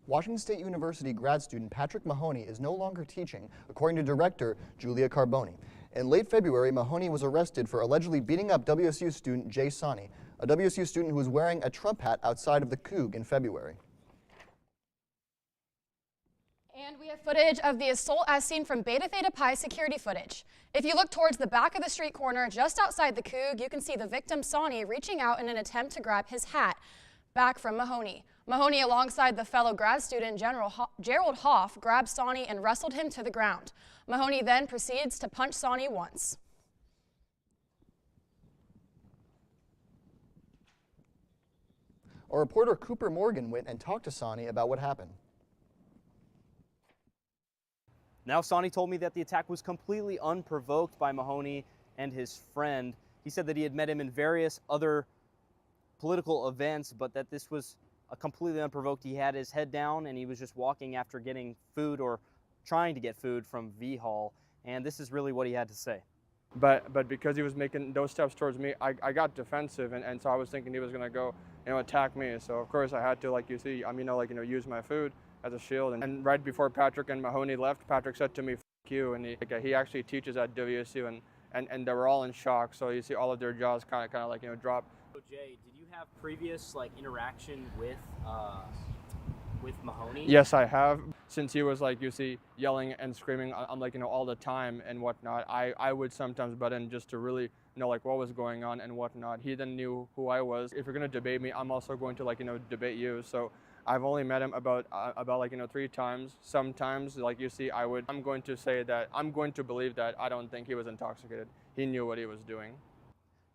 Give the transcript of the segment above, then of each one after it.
Washington State University grad student Patrick Mahoney is no longer teaching, according to director Julia Carboni. In late February, Mahoney was arrested for allegedly beating up WSU student Jay Sani, a WSU student who was wearing a Trump hat outside of the Coug in February. And we have footage of the assault as seen from Beta Theta Pi security footage. If you look towards the back of the street corner just outside the Coug, you can see the victim Sani reaching out in an attempt to grab his hat back from Mahoney. Mahoney, alongside the fellow grad student Gerald Hoff, grabbed Sani and wrestled him to the ground. Mahoney then proceeds to punch Sani once. Our reporter Cooper Morgan went and talked to Sani about what happened. Now, Sani told me that the attack was completely unprovoked by Mahoney and his friend. He said that he had met him in various other political events, but that this was completely unprovoked. He had his head down and he was just walking after getting food or trying to get food from V Hall, and this is really what he had to say. But because he was making those steps towards me, I got defensive, and so I was thinking he was gonna go, attack me. So of course I had to, like you see, use my food as a shield. And right before Patrick and Mahoney left, Patrick said to me, "F you," and he actually teaches at WSU, and they were all in shock. So you see all of their jaws kind of drop. So Jay, did you have previous interaction with Mahoney? Yes, I have. Since he was yelling and screaming all the time and whatnot, I would sometimes butt in just to really know what was going on and whatnot. He then knew who I was. If you're gonna debate me, I'm also going to debate you. So I've only met him about 3 times. Sometimes, you see, I'm going to believe that I don't think he was intoxicated. He knew what he was doing.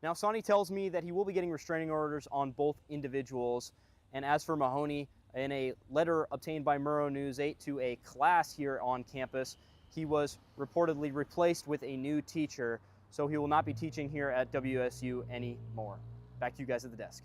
Now, Sani tells me that he will be getting restraining orders on both individuals. And as for Mahoney, in a letter obtained by Murrow News 8 to a class here on campus, he was reportedly replaced with a new teacher, so he will not be teaching here at WSU anymore. Back to you guys at the desk.